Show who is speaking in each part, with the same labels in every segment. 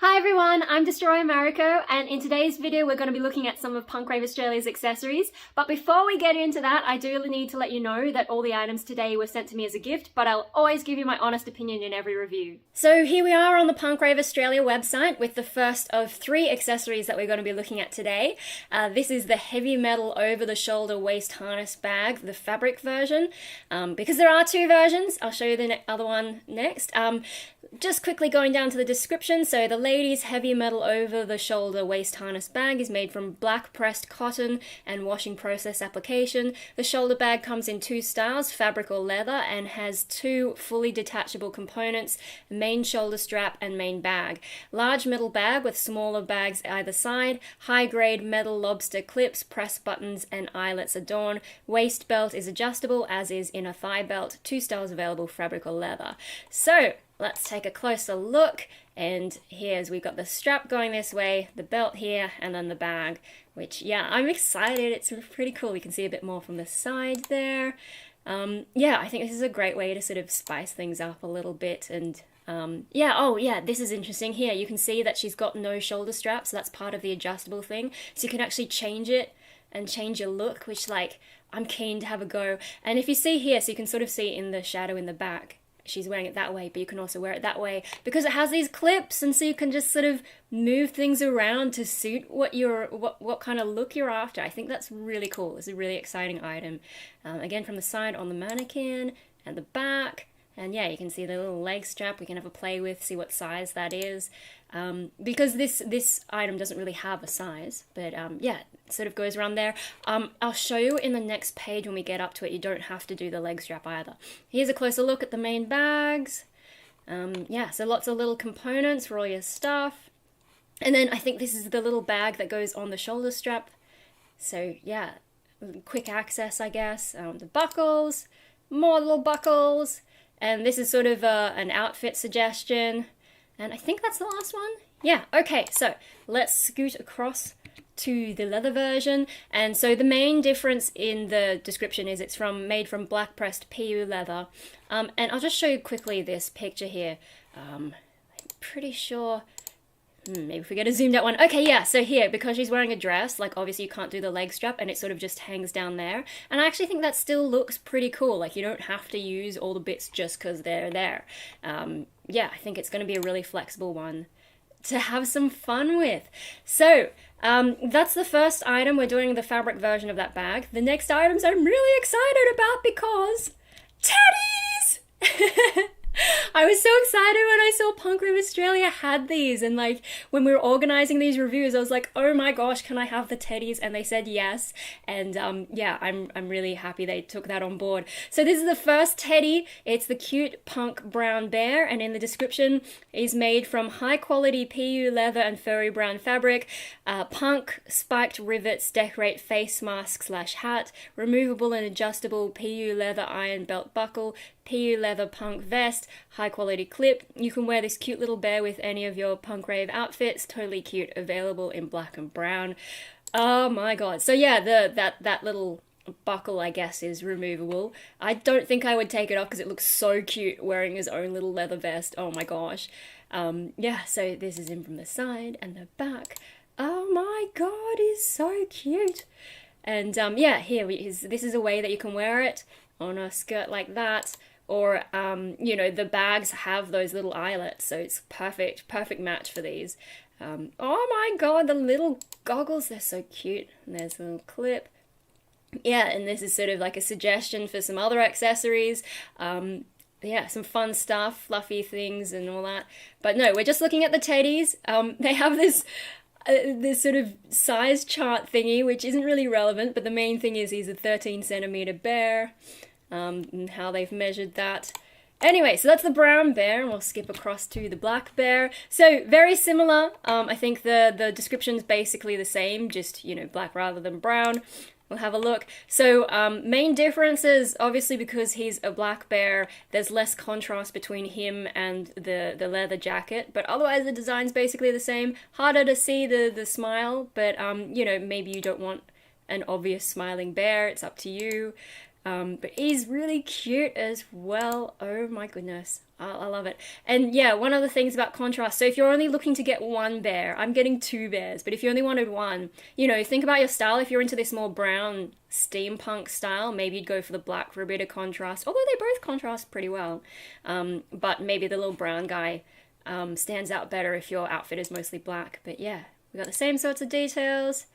Speaker 1: Hi everyone, I'm DestroyerMariko, and in today's video we're going to be looking at some of Punk Rave Australia's accessories. But before we get into that, I do need to let you know that all the items today were sent to me as a gift, but I'll always give you my honest opinion in every review. So here we are on the Punk Rave Australia website with the first of 3 accessories that we're going to be looking at today. This is the heavy metal over-the-shoulder waist harness bag, the fabric version. Because there are 2 versions, I'll show you the other one next. Just quickly going down to the description, so the ladies' heavy metal over-the-shoulder waist harness bag is made from black pressed cotton and washing process application. The shoulder bag comes in 2 styles, fabric or leather, and has 2 fully detachable components, main shoulder strap and main bag. Large metal bag with smaller bags either side, high-grade metal lobster clips, press buttons and eyelets adorn. Waist belt is adjustable, as is inner thigh belt. 2 styles available, fabric or leather. So let's take a closer look, and here's, we've got the strap going this way, the belt here, and then the bag, which, yeah, I'm excited. It's pretty cool. You can see a bit more from the side there. Yeah, I think this is a great way to sort of spice things up a little bit, and yeah, oh yeah, this is interesting. Here, you can see that she's got no shoulder strap, so that's part of the adjustable thing. So you can actually change it and change your look, which, like, I'm keen to have a go. And if you see here, so you can sort of see in the shadow in the back, she's wearing it that way, but you can also wear it that way because it has these clips, and so you can just sort of move things around to suit what kind of look you're after. I think that's really cool. It's a really exciting item. Again, from the side on the mannequin and the back, and yeah, you can see the little leg strap we can have a play with, see what size that is. Because this item doesn't really have a size, but yeah, it sort of goes around there. I'll show you in the next page when we get up to it. You don't have to do the leg strap either. Here's a closer look at the main bags. Yeah, so lots of little components for all your stuff. And then I think this is the little bag that goes on the shoulder strap. So yeah, quick access, I guess. The buckles, more little buckles. And this is sort of an outfit suggestion. And I think that's the last one. Yeah, okay, so let's scoot across to the leather version. And so the main difference in the description is it's made from black pressed PU leather. And I'll just show you quickly this picture here. I'm pretty sure, maybe if we get a zoomed out one. Okay, yeah, so here, because she's wearing a dress, like obviously you can't do the leg strap and it sort of just hangs down there. And I actually think that still looks pretty cool. Like, you don't have to use all the bits just because they're there. Yeah, I think it's going to be a really flexible one to have some fun with. So that's the first item. We're doing the fabric version of that bag. The next items I'm really excited about because teddies! I was so excited when I saw Punk Rave Australia had these, and like when we were organizing these reviews I was like, oh my gosh, can I have the teddies? And they said yes, and yeah, I'm really happy they took that on board. So this is the first teddy. It's the cute punk brown bear, and in the description is made from high quality PU leather and furry brown fabric. Punk spiked rivets decorate face mask / hat, removable and adjustable PU leather iron belt buckle, PU leather punk vest, high quality clip. You can wear this cute little bear with any of your punk rave outfits. Totally cute. Available in black and brown. Oh my god. So yeah, that little buckle, I guess, is removable. I don't think I would take it off because it looks so cute wearing his own little leather vest. Oh my gosh. Yeah, so this is in from the side and the back. Oh my god, he's so cute. And yeah, here this is a way that you can wear it on a skirt like that. Or, you know, the bags have those little eyelets, so it's perfect match for these. Oh my god, the little goggles, they're so cute. And there's a little clip. Yeah, and this is sort of like a suggestion for some other accessories. Yeah, some fun stuff, fluffy things and all that. But no, we're just looking at the teddies. They have this sort of size chart thingy, which isn't really relevant, but the main thing is he's a 13 centimeter bear. And how they've measured that. Anyway, so that's the brown bear, and we'll skip across to the black bear. So, very similar. I think the description's basically the same, just, you know, black rather than brown. We'll have a look. So, main differences, obviously because he's a black bear, there's less contrast between him and the leather jacket, but otherwise the design's basically the same. Harder to see the smile, but, you know, maybe you don't want an obvious smiling bear, it's up to you. But he's really cute as well. Oh my goodness. I love it. And yeah, one of the things about contrast, so if you're only looking to get one bear, I'm getting 2 bears, but if you only wanted one, you know, think about your style. If you're into this more brown steampunk style, maybe you'd go for the black for a bit of contrast, although they both contrast pretty well. But maybe the little brown guy stands out better if your outfit is mostly black. But yeah, we got the same sorts of details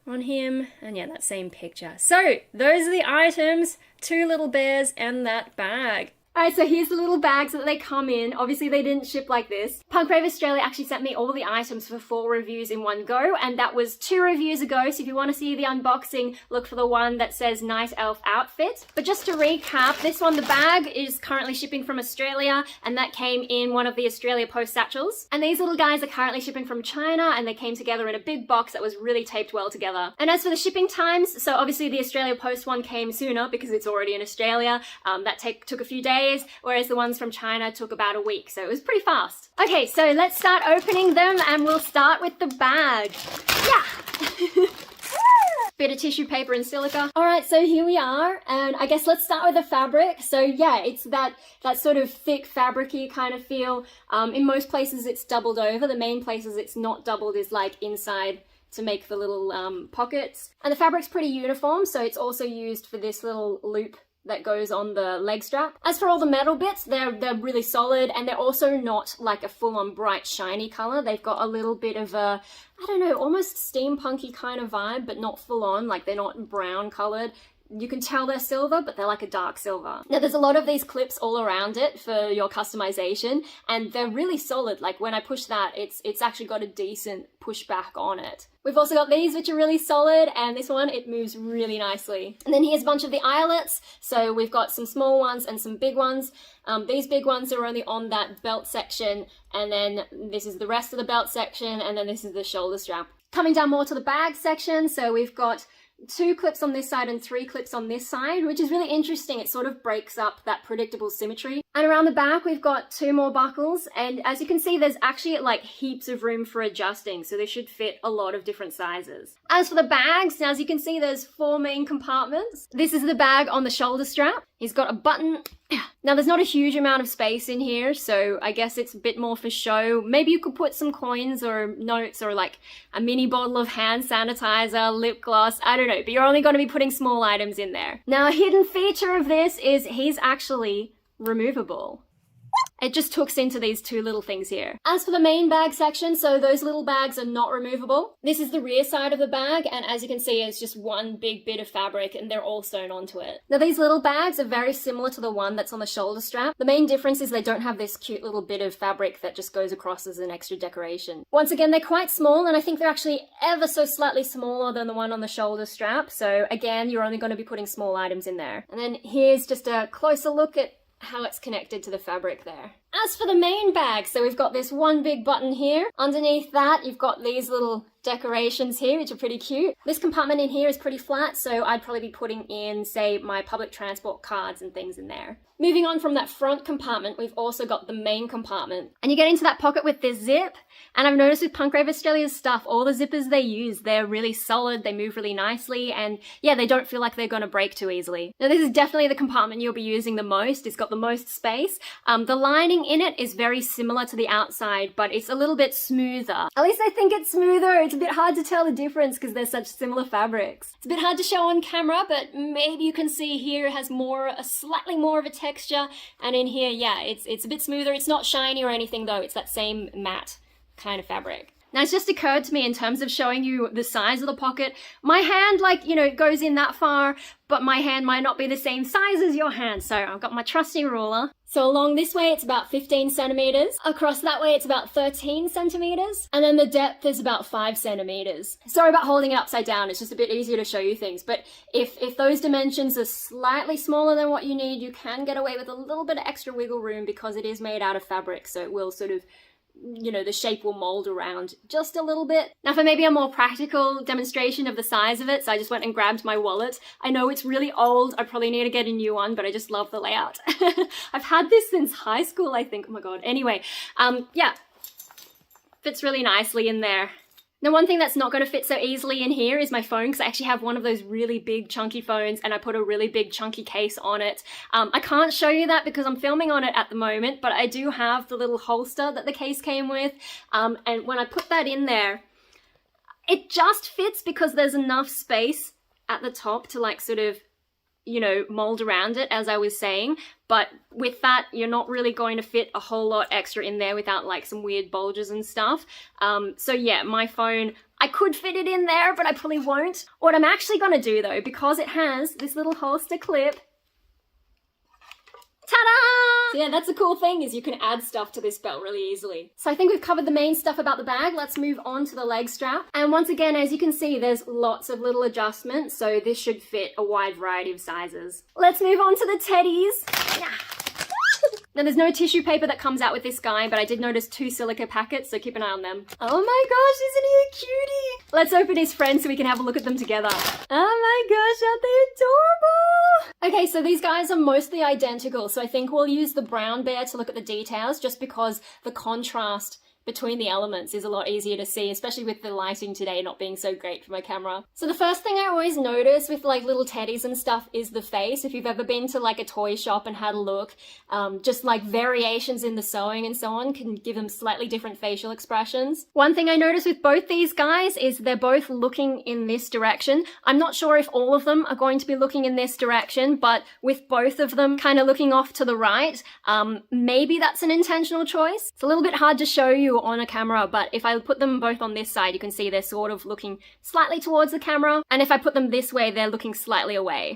Speaker 1: on him, and yeah, that same picture. So those are the items, 2 little bears and that bag. Alright, so here's the little bags that they come in. Obviously they didn't ship like this. Punk Rave Australia actually sent me all the items for 4 reviews in one go, and that was 2 reviews ago, so if you want to see the unboxing, look for the one that says Night Elf Outfit. But just to recap, this one, the bag, is currently shipping from Australia, and that came in one of the Australia Post satchels. And these little guys are currently shipping from China, and they came together in a big box that was really taped well together. And as for the shipping times, so obviously the Australia Post one came sooner because it's already in Australia. That took a few days, whereas the ones from China took about a week, so it was pretty fast. Okay, so let's start opening them, and we'll start with the bag. Yeah! Bit of tissue paper and silica. Alright, so here we are, and I guess let's start with the fabric. So yeah, it's that sort of thick fabric-y kind of feel. In most places it's doubled over. The main places it's not doubled is like inside to make the little pockets. And the fabric's pretty uniform, so it's also used for this little loop that goes on the leg strap. As for all the metal bits, they're really solid, and they're also not like a full-on bright shiny color. They've got a little bit of a, I don't know, almost steampunky kind of vibe, but not full-on, like they're not brown colored. You can tell they're silver, but they're like a dark silver. Now there's a lot of these clips all around it for your customization, and they're really solid. Like when I push that, it's actually got a decent pushback on it. We've also got these, which are really solid, and this one, it moves really nicely. And then here's a bunch of the eyelets. So we've got some small ones and some big ones. These big ones are only on that belt section, and then this is the rest of the belt section, and then this is the shoulder strap. Coming down more to the bag section, so we've got 2 clips on this side and 3 clips on this side, which is really interesting. It sort of breaks up that predictable symmetry. And around the back, we've got 2 more buckles, and as you can see, there's actually like heaps of room for adjusting, so they should fit a lot of different sizes. As for the bags, as you can see, there's 4 main compartments. This is the bag on the shoulder strap. He's got a button. Now there's not a huge amount of space in here, so I guess it's a bit more for show. Maybe you could put some coins or notes or like a mini bottle of hand sanitizer, lip gloss, I don't know, but you're only going to be putting small items in there. Now a hidden feature of this is he's actually removable. It just hooks into these 2 little things here. As for the main bag section, so those little bags are not removable. This is the rear side of the bag, and as you can see, it's just one big bit of fabric, and they're all sewn onto it. Now these little bags are very similar to the one that's on the shoulder strap. The main difference is they don't have this cute little bit of fabric that just goes across as an extra decoration. Once again, they're quite small, and I think they're actually ever so slightly smaller than the one on the shoulder strap, so again, you're only going to be putting small items in there. And then here's just a closer look at how it's connected to the fabric there. As for the main bag, so we've got this one big button here. Underneath that, you've got these little decorations here, which are pretty cute. This compartment in here is pretty flat, so I'd probably be putting in, say, my public transport cards and things in there. Moving on from that front compartment, we've also got the main compartment. And you get into that pocket with this zip, and I've noticed with Punk Rave Australia's stuff, all the zippers they use, they're really solid, they move really nicely, and yeah, they don't feel like they're gonna break too easily. Now this is definitely the compartment you'll be using the most. It's got the most space. The lining in it is very similar to the outside, but it's a little bit smoother. At least I think it's smoother. It's a bit hard to tell the difference because they're such similar fabrics. It's a bit hard to show on camera, but maybe you can see here it has a slightly more of a texture, and in here, yeah, it's a bit smoother. It's not shiny or anything though. It's that same matte kind of fabric. Now it's just occurred to me in terms of showing you the size of the pocket, my hand, like, you know, it goes in that far, but my hand might not be the same size as your hand. So I've got my trusty ruler. So along this way, it's about 15 centimeters. Across that way, it's about 13 centimeters. And then the depth is about 5 centimeters. Sorry about holding it upside down. It's just a bit easier to show you things. But if those dimensions are slightly smaller than what you need, you can get away with a little bit of extra wiggle room because it is made out of fabric. So it will sort of, you know, the shape will mold around just a little bit. Now for maybe a more practical demonstration of the size of it, so I just went and grabbed my wallet. I know it's really old, I probably need to get a new one, but I just love the layout. I've had this since high school, I think. Oh my god. Anyway, yeah, fits really nicely in there. Now, one thing that's not going to fit so easily in here is my phone, because I actually have one of those really big chunky phones and I put a really big chunky case on it. I can't show you that because I'm filming on it at the moment, but I do have the little holster that the case came with. And when I put that in there, it just fits because there's enough space at the top to like sort of, you know, mold around it, as I was saying. But with that, you're not really going to fit a whole lot extra in there without like some weird bulges and stuff. So yeah, my phone, I could fit it in there, but I probably won't. What I'm actually going to do though, because it has this little holster clip, ta-da! So yeah, that's the cool thing, is you can add stuff to this belt really easily. So I think we've covered the main stuff about the bag. Let's move on to the leg strap. And once again, as you can see, there's lots of little adjustments, so this should fit a wide variety of sizes. Let's move on to the teddies. Yeah. Now there's no tissue paper that comes out with this guy, but I did notice 2 silica packets, so keep an eye on them. Oh my gosh, isn't he a cutie? Let's open his friend so we can have a look at them together. Oh my gosh, aren't they adorable? Okay, so these guys are mostly identical, so I think we'll use the brown bear to look at the details, just because the contrast between the elements is a lot easier to see, especially with the lighting today not being so great for my camera. So the first thing I always notice with like little teddies and stuff is the face. If you've ever been to like a toy shop and had a look, just like variations in the sewing and so on can give them slightly different facial expressions. One thing I notice with both these guys is they're both looking in this direction. I'm not sure if all of them are going to be looking in this direction, but with both of them kind of looking off to the right, maybe that's an intentional choice. It's a little bit hard to show you on a camera, but if I put them both on this side, you can see they're sort of looking slightly towards the camera, and if I put them this way, they're looking slightly away.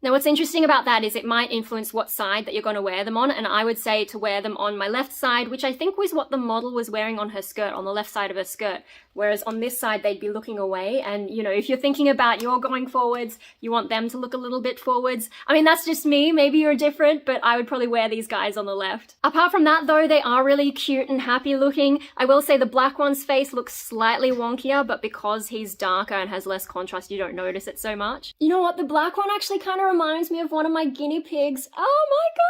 Speaker 1: Now what's interesting about that is it might influence what side that you're going to wear them on, and I would say to wear them on my left side, which I think was what the model was wearing on her skirt, on the left side of her skirt, whereas on this side they'd be looking away. And you know, if you're thinking about you're going forwards, you want them to look a little bit forwards. I mean, that's just me, maybe you're different, but I would probably wear these guys on the left. Apart from that though, they are really cute and happy looking. I will say the black one's face looks slightly wonkier, but because he's darker and has less contrast, you don't notice it so much. You know what, the black one actually kind of reminds me of one of my guinea pigs. Oh my gosh!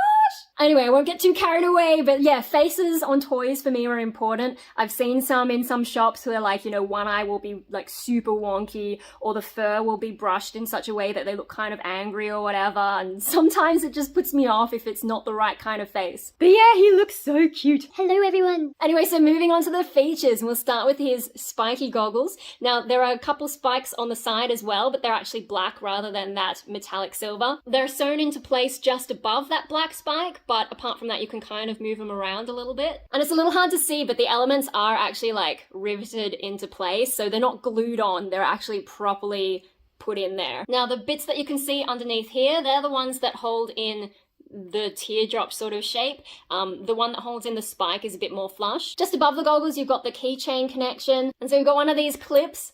Speaker 1: Anyway, I won't get too carried away, but yeah, faces on toys for me are important. I've seen some in some shops where like, you know, one eye will be like super wonky, or the fur will be brushed in such a way that they look kind of angry or whatever, and sometimes it just puts me off if it's not the right kind of face. But yeah, he looks so cute. Hello everyone! Anyway, so moving on to the features, and we'll start with his spiky goggles. Now, there are a couple spikes on the side as well, but they're actually black rather than that metallic silver. They're sewn into place just above that black spike, but apart from that you can kind of move them around a little bit. And it's a little hard to see, but the elements are actually like riveted into place, so they're not glued on, they're actually properly put in there. Now the bits that you can see underneath here, they're the ones that hold in the teardrop sort of shape. The one that holds in the spike is a bit more flush. Just above the goggles you've got the keychain connection, and so you've got one of these clips,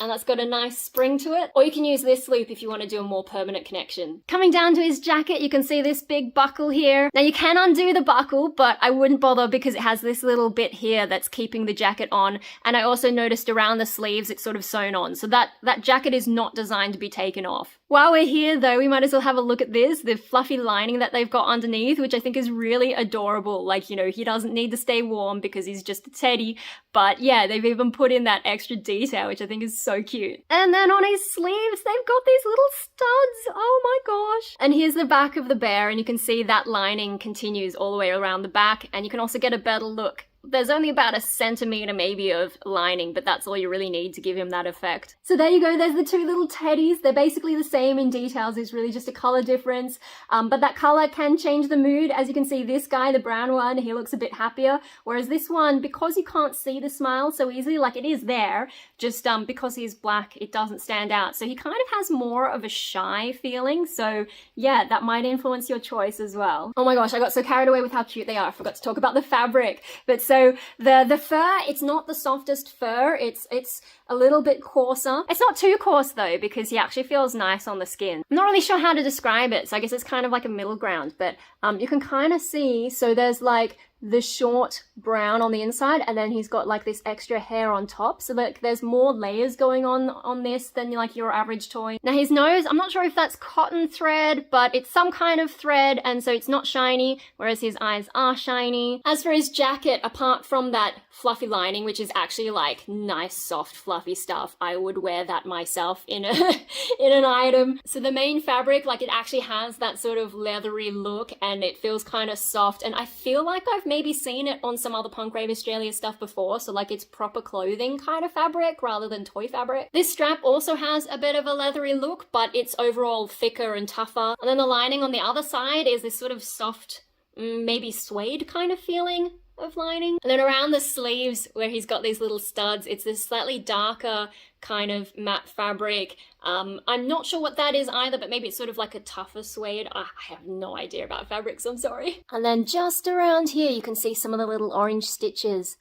Speaker 1: and that's got a nice spring to it. Or you can use this loop if you want to do a more permanent connection. Coming down to his jacket, you can see this big buckle here. Now you can undo the buckle, but I wouldn't bother because it has this little bit here that's keeping the jacket on. And I also noticed around the sleeves it's sort of sewn on. So that jacket is not designed to be taken off. While we're here though, we might as well have a look at this, the fluffy lining that they've got underneath, which I think is really adorable. Like, you know, he doesn't need to stay warm because he's just a teddy, but yeah, they've even put in that extra detail, which I think is so cute. And then on his sleeves, they've got these little studs. Oh my gosh. And here's the back of the bear, and you can see that lining continues all the way around the back, and you can also get a better look. There's only about 1 centimeter maybe of lining, but that's all you really need to give him that effect. So there you go, there's the 2 little teddies. They're basically the same in details, it's really just a color difference. But that color can change the mood. As you can see, this guy, the brown one, he looks a bit happier. Whereas this one, because you can't see the smile so easily, like it is there, just because he's black, it doesn't stand out. So he kind of has more of a shy feeling. So yeah, that might influence your choice as well. Oh my gosh, I got so carried away with how cute they are. I forgot to talk about the fabric. But so the fur, it's not the softest fur, it's a little bit coarser. It's not too coarse though, because he actually feels nice on the skin. I'm not really sure how to describe it, so I guess it's kind of like a middle ground, but you can kind of see, so there's like the short brown on the inside, and then he's got like this extra hair on top, so like there's more layers going on this than like your average toy. Now his nose, I'm not sure if that's cotton thread, but it's some kind of thread, and so it's not shiny, whereas his eyes are shiny. As for his jacket, apart from that fluffy lining, which is actually like nice soft fluffy stuff, I would wear that myself in an item. So the main fabric, like it actually has that sort of leathery look, and it feels kind of soft, and I feel like I've maybe seen it on some other Punk Rave Australia stuff before, so like it's proper clothing kind of fabric rather than toy fabric. This strap also has a bit of a leathery look, but it's overall thicker and tougher. And then the lining on the other side is this sort of soft, maybe suede kind of feeling of lining. And then around the sleeves where he's got these little studs, it's this slightly darker kind of matte fabric. I'm not sure what that is either, but maybe it's sort of like a tougher suede. I have no idea about fabrics, I'm sorry. And then just around here you can see some of the little orange stitches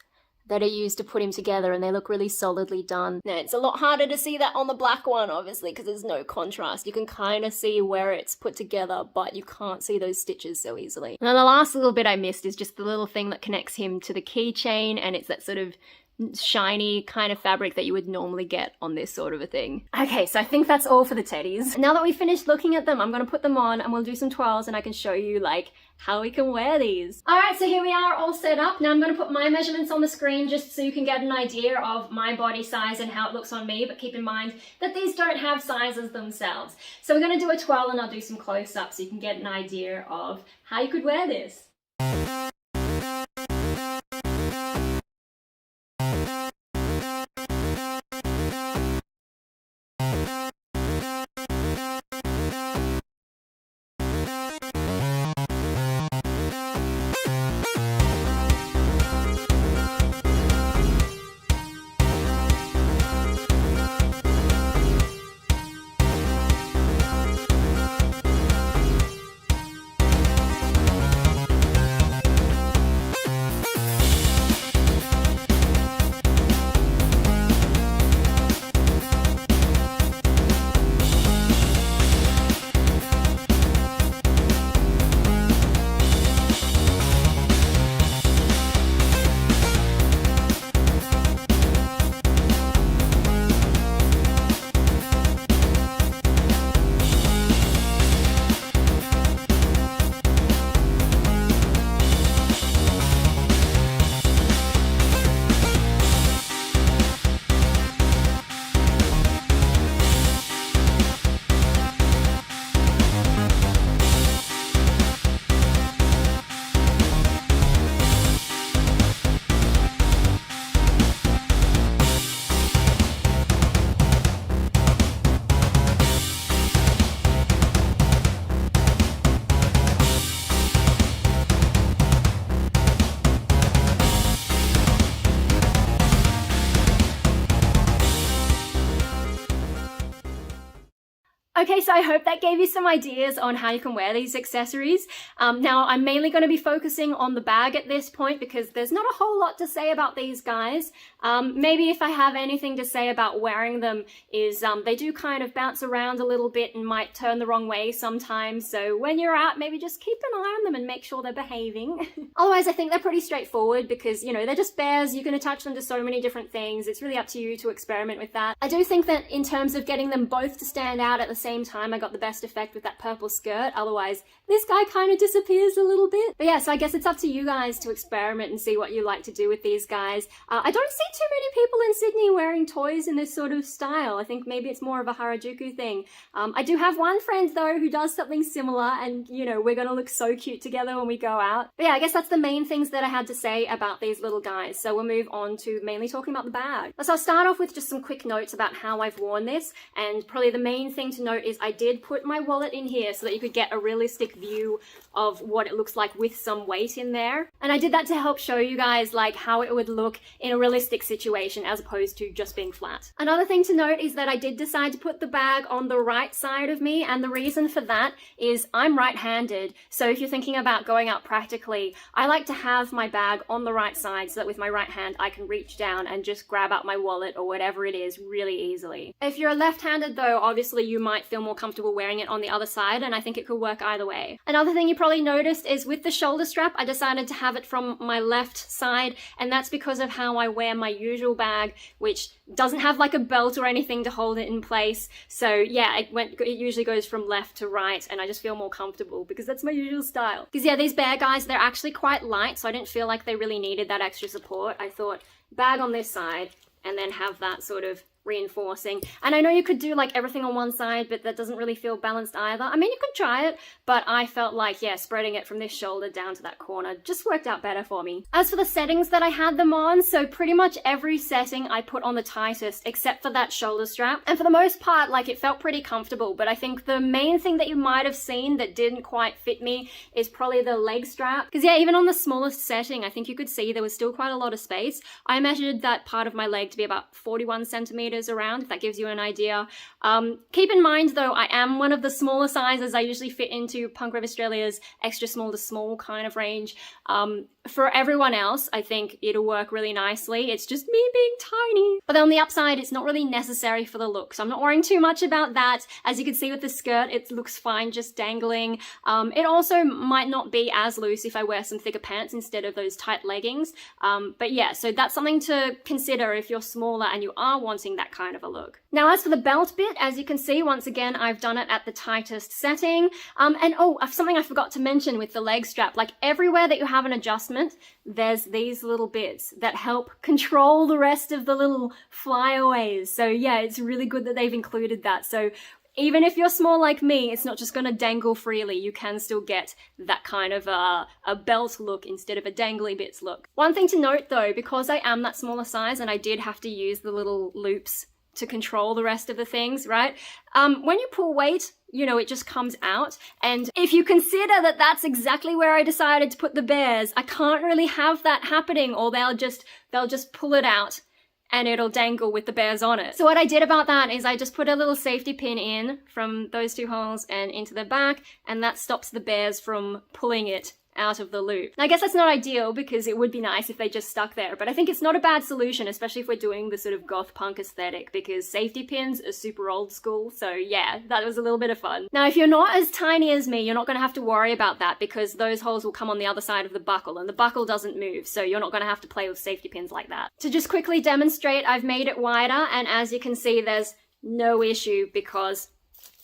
Speaker 1: that are used to put him together, and they look really solidly done. Now it's a lot harder to see that on the black one, obviously, because there's no contrast. You can kind of see where it's put together, but you can't see those stitches so easily. And then the last little bit I missed is just the little thing that connects him to the keychain, and it's that sort of shiny kind of fabric that you would normally get on this sort of a thing. Okay, so I think that's all for the teddies. Now that we've finished looking at them, I'm gonna put them on and we'll do some twirls, and I can show you like how we can wear these. All right, so here we are all set up. Now I'm gonna put my measurements on the screen just so you can get an idea of my body size and how it looks on me, but keep in mind that these don't have sizes themselves. So we're gonna do a twirl and I'll do some close-ups so you can get an idea of how you could wear this. Okay, so I hope that gave you some ideas on how you can wear these accessories. Now, I'm mainly going to be focusing on the bag at this point because there's not a whole lot to say about these guys. Maybe if I have anything to say about wearing them is they do kind of bounce around a little bit and might turn the wrong way sometimes. So when you're out, maybe just keep an eye on them and make sure they're behaving. Otherwise, I think they're pretty straightforward because, you know, they're just bears. You can attach them to so many different things. It's really up to you to experiment with that. I do think that in terms of getting them both to stand out at the same time, I got the best effect with that purple skirt. Otherwise, this guy kind of disappears a little bit. But yeah, so I guess it's up to you guys to experiment and see what you like to do with these guys. I don't see too many people in Sydney wearing toys in this sort of style. I think maybe it's more of a Harajuku thing. I do have one friend though who does something similar, and you know, we're gonna look so cute together when we go out. But yeah, I guess that's the main things that I had to say about these little guys. So we'll move on to mainly talking about the bag. So I'll start off with just some quick notes about how I've worn this, and probably the main thing to note is I did put my wallet in here so that you could get a realistic view of what it looks like with some weight in there. And I did that to help show you guys like how it would look in a realistic situation as opposed to just being flat. Another thing to note is that I did decide to put the bag on the right side of me, and the reason for that is I'm right-handed. So if you're thinking about going out practically, I like to have my bag on the right side so that with my right hand I can reach down and just grab out my wallet or whatever it is really easily. If you're left-handed though, obviously you might might feel more comfortable wearing it on the other side, and I think it could work either way. Another thing you probably noticed is with the shoulder strap, I decided to have it from my left side, and that's because of how I wear my usual bag, which doesn't have like a belt or anything to hold it in place. So yeah, it usually goes from left to right, and I just feel more comfortable because that's my usual style. Because yeah, these bear guys, they're actually quite light, so I didn't feel like they really needed that extra support. I thought bag on this side and then have that sort of reinforcing. And I know you could do like everything on one side, but that doesn't really feel balanced either. I mean, you could try it, but I felt like, yeah, spreading it from this shoulder down to that corner just worked out better for me. As for the settings that I had them on, so pretty much every setting I put on the tightest except for that shoulder strap. And for the most part, like, it felt pretty comfortable, but I think the main thing that you might have seen that didn't quite fit me is probably the leg strap. Because yeah, even on the smallest setting, I think you could see there was still quite a lot of space. I measured that part of my leg to be about 41 centimeters around, if that gives you an idea. Keep in mind though, I am one of the smaller sizes. I usually fit into Punk Rave Australia's extra small to small kind of range. For everyone else, I think it'll work really nicely. It's just me being tiny. But then on the upside, it's not really necessary for the look, so I'm not worrying too much about that. As you can see with the skirt, it looks fine just dangling. It also might not be as loose if I wear some thicker pants instead of those tight leggings. But yeah, so that's something to consider if you're smaller and you are wanting that kind of a look. Now, as for the belt bit, as you can see, once again, I've done it at the tightest setting. And oh, something I forgot to mention with the leg strap, like everywhere that you have an adjustment, there's these little bits that help control the rest of the little flyaways. So yeah, it's really good that they've included that. So even if you're small like me, it's not just going to dangle freely. You can still get that kind of a belt look instead of a dangly bits look. One thing to note though, because I am that smaller size and I did have to use the little loops to control the rest of the things, right? When you pull weight, you know, it just comes out. And if you consider that that's exactly where I decided to put the bears, I can't really have that happening, or they'll just pull it out and it'll dangle with the bears on it. So what I did about that is I just put a little safety pin in from those two holes and into the back, and that stops the bears from pulling it out of the loop. Now, I guess that's not ideal because it would be nice if they just stuck there, but I think it's not a bad solution, especially if we're doing the sort of goth punk aesthetic, because safety pins are super old school. So yeah, that was a little bit of fun. Now, if you're not as tiny as me, you're not going to have to worry about that because those holes will come on the other side of the buckle and the buckle doesn't move, so you're not going to have to play with safety pins like that. To just quickly demonstrate, I've made it wider, and as you can see, there's no issue because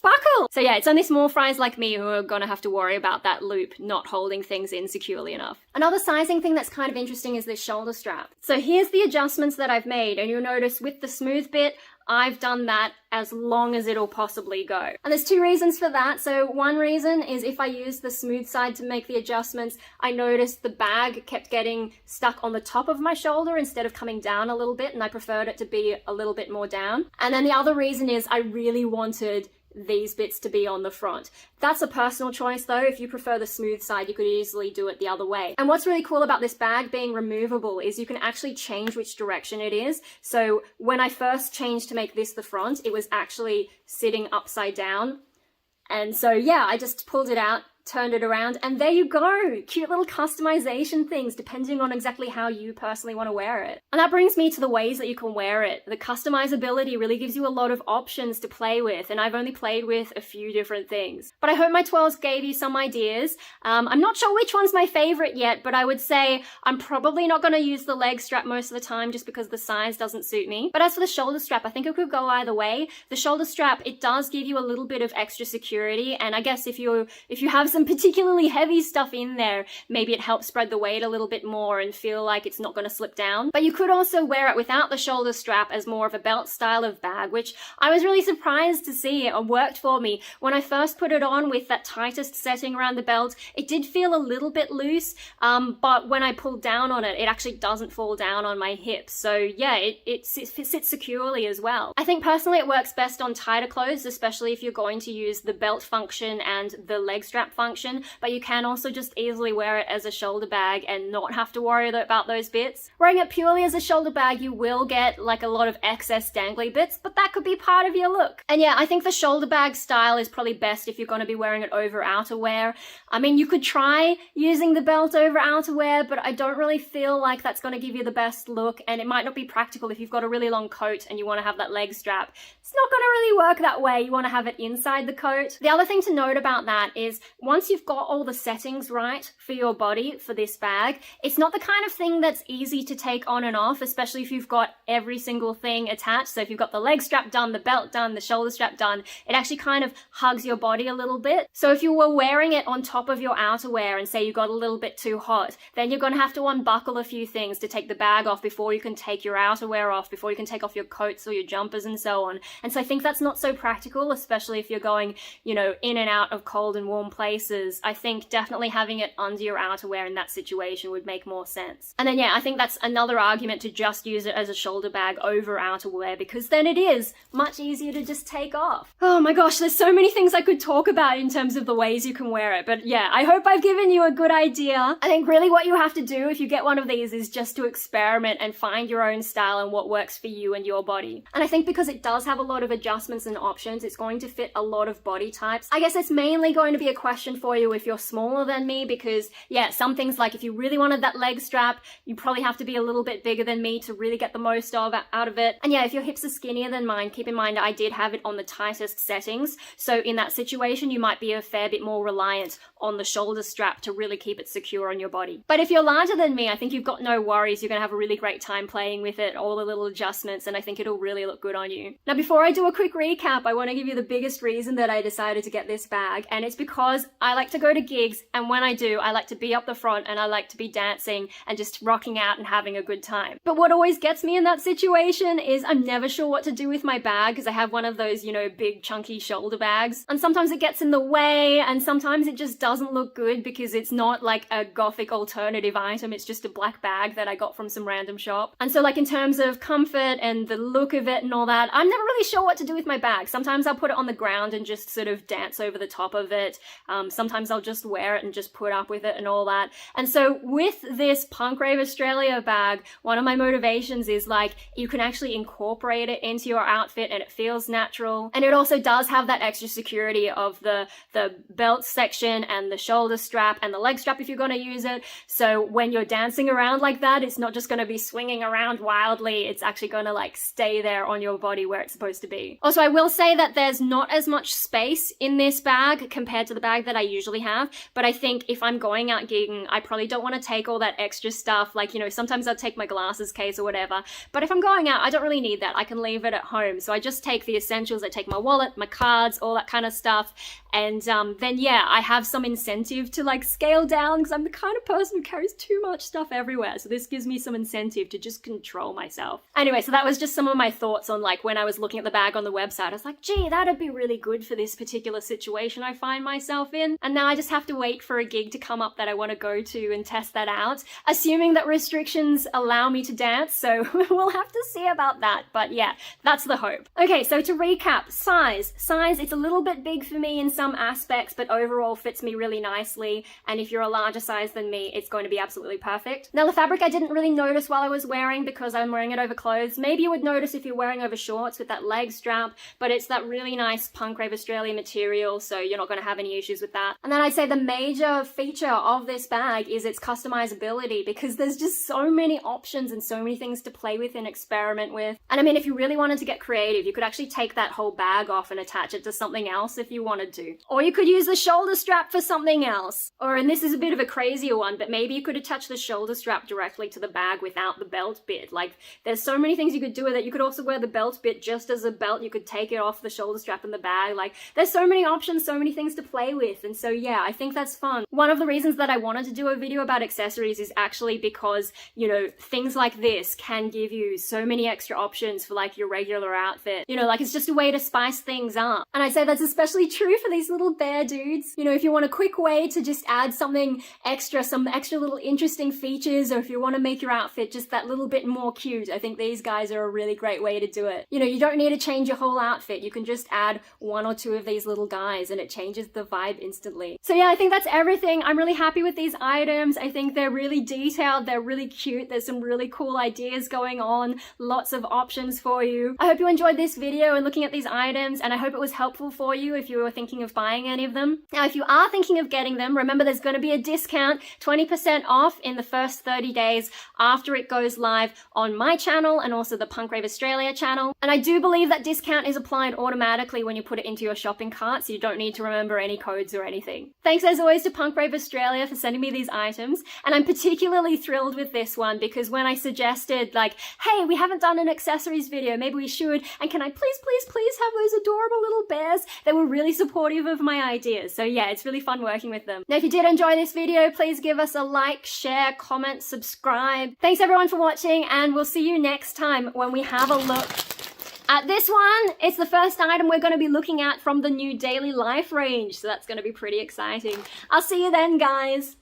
Speaker 1: buckle! So yeah, it's only small fries like me who are gonna have to worry about that loop not holding things in securely enough. Another sizing thing that's kind of interesting is this shoulder strap. So here's the adjustments that I've made, and you'll notice with the smooth bit, I've done that as long as it'll possibly go. And there's two reasons for that. So one reason is if I use the smooth side to make the adjustments, I noticed the bag kept getting stuck on the top of my shoulder instead of coming down a little bit, and I preferred it to be a little bit more down. And then the other reason is I really wanted these bits to be on the front. That's a personal choice though. If you prefer the smooth side, you could easily do it the other way. And what's really cool about this bag being removable is you can actually change which direction it is. So when I first changed to make this the front, it was actually sitting upside down. And so yeah, I just pulled it out, turned it around, and there you go. Cute little customization things depending on exactly how you personally want to wear it. And that brings me to the ways that you can wear it. The customizability really gives you a lot of options to play with, and I've only played with a few different things. But I hope my twirls gave you some ideas. I'm not sure which one's my favorite yet, but I would say I'm probably not going to use the leg strap most of the time just because the size doesn't suit me. But as for the shoulder strap, I think it could go either way. The shoulder strap, it does give you a little bit of extra security, and I guess if you have some particularly heavy stuff in there, maybe it helps spread the weight a little bit more and feel like it's not going to slip down. But you could also wear it without the shoulder strap as more of a belt style of bag, which I was really surprised to see it worked for me. When I first put it on with that tightest setting around the belt, it did feel a little bit loose, but when I pulled down on it, it actually doesn't fall down on my hips. So yeah, it sits securely as well. I think personally it works best on tighter clothes, especially if you're going to use the belt function and the leg strap function, but you can also just easily wear it as a shoulder bag and not have to worry about those bits. Wearing it purely as a shoulder bag, you will get like a lot of excess dangly bits, but that could be part of your look. And yeah, I think the shoulder bag style is probably best if you're going to be wearing it over outerwear. I mean, you could try using the belt over outerwear, but I don't really feel like that's going to give you the best look, and it might not be practical if you've got a really long coat and you want to have that leg strap. It's not going to really work that way. You want to have it inside the coat. The other thing to note about that is once you've got all the settings right for your body for this bag, it's not the kind of thing that's easy to take on and off, especially if you've got every single thing attached. So if you've got the leg strap done, the belt done, the shoulder strap done, it actually kind of hugs your body a little bit. So if you were wearing it on top of your outerwear and say you got a little bit too hot, then you're going to have to unbuckle a few things to take the bag off before you can take your outerwear off, before you can take off your coats or your jumpers and so on. And so I think that's not so practical, especially if you're going, you know, in and out of cold and warm places. I think definitely having it under your outerwear in that situation would make more sense. And then yeah, I think that's another argument to just use it as a shoulder bag over outerwear, because then it is much easier to just take off. Oh my gosh, there's so many things I could talk about in terms of the ways you can wear it, but yeah, I hope I've given you a good idea. I think really what you have to do if you get one of these is just to experiment and find your own style and what works for you and your body. And I think because it does have a lot of adjustments and options, it's going to fit a lot of body types. I guess it's mainly going to be a question for you if you're smaller than me, because yeah, some things like if you really wanted that leg strap, you probably have to be a little bit bigger than me to really get the most out of it. And yeah, if your hips are skinnier than mine, keep in mind I did have it on the tightest settings. So in that situation, you might be a fair bit more reliant on the shoulder strap to really keep it secure on your body. But if you're larger than me, I think you've got no worries. You're gonna have a really great time playing with it, all the little adjustments, and I think it'll really look good on you. Now, before I do a quick recap, I want to give you the biggest reason that I decided to get this bag, and it's because I like to go to gigs, and when I do, I like to be up the front and I like to be dancing and just rocking out and having a good time. But what always gets me in that situation is I'm never sure what to do with my bag, because I have one of those, you know, big chunky shoulder bags, and sometimes it gets in the way, and sometimes it just doesn't look good because it's not like a gothic alternative item, it's just a black bag that I got from some random shop. And so like in terms of comfort and the look of it and all that, I'm never really sure what to do with my bag. Sometimes I'll put it on the ground and just sort of dance over the top of it. Sometimes I'll just wear it and just put up with it and all that. And so with this Punk Rave Australia bag, one of my motivations is like you can actually incorporate it into your outfit and it feels natural. And it also does have that extra security of the belt section and the shoulder strap and the leg strap if you're going to use it. So when you're dancing around like that, it's not just going to be swinging around wildly. It's actually going to like stay there on your body where it's supposed to be. Also, I will say that there's not as much space in this bag compared to the bag that I usually have, but I think if I'm going out gigging, I probably don't want to take all that extra stuff. Like, you know, sometimes I'll take my glasses case or whatever, but if I'm going out, I don't really need that. I can leave it at home. So I just take the essentials. I take my wallet, my cards, all that kind of stuff. And then yeah, I have some incentive to like scale down because I'm the kind of person who carries too much stuff everywhere. So this gives me some incentive to just control myself. Anyway, so that was just some of my thoughts on like when I was looking at the bag on the website. I was like, gee, that'd be really good for this particular situation I find myself in. And now I just have to wait for a gig to come up that I want to go to and test that out, assuming that restrictions allow me to dance. So we'll have to see about that. But yeah, that's the hope. Okay, so to recap, size, it's a little bit big for me in some aspects, but overall fits me really nicely. And if you're a larger size than me, it's going to be absolutely perfect. Now the fabric I didn't really notice while I was wearing because I'm wearing it over clothes. Maybe you would notice if you're wearing over shorts with that leg strap, but it's that really nice Punk Rave Australia material, so you're not going to have any issues with that. And then I'd say the major feature of this bag is its customizability, because there's just so many options and so many things to play with and experiment with. And I mean, if you really wanted to get creative, you could actually take that whole bag off and attach it to something else if you wanted to. Or you could use the shoulder strap for something else. Or, and this is a bit of a crazier one, but maybe you could attach the shoulder strap directly to the bag without the belt bit. Like, there's so many things you could do with it. You could also wear the belt bit just as a belt. You could take it off the shoulder strap in the bag. Like, there's so many options, so many things to play with. And so yeah, I think that's fun. One of the reasons that I wanted to do a video about accessories is actually because, you know, things like this can give you so many extra options for like your regular outfit. You know, like it's just a way to spice things up. And I'd say that's especially true for these little bear dudes. You know, if you want a quick way to just add something extra, some extra little interesting features, or if you want to make your outfit just that little bit more cute, I think these guys are a really great way to do it. You know, you don't need to change your whole outfit. You can just add one or two of these little guys and it changes the vibe instantly. instantly. So yeah, I think that's everything. I'm really happy with these items. I think they're really detailed, they're really cute, there's some really cool ideas going on, lots of options for you. I hope you enjoyed this video and looking at these items, and I hope it was helpful for you if you were thinking of buying any of them. Now, if you are thinking of getting them, remember there's going to be a discount, 20% off in the first 30 days after it goes live on my channel and also the Punk Rave Australia channel. And I do believe that discount is applied automatically when you put it into your shopping cart, so you don't need to remember any codes or anything. Thanks as always to Punk Rave Australia for sending me these items, and I'm particularly thrilled with this one because when I suggested like, hey, we haven't done an accessories video, maybe we should, and can I please have those adorable little bears, they were really supportive of my ideas. So yeah, it's really fun working with them. Now, if you did enjoy this video, please give us a like, share, comment, subscribe. Thanks everyone for watching, and we'll see you next time when we have a look at this one. It's the first item we're going to be looking at from the new Daily Life range, so that's going to be pretty exciting. I'll see you then, guys.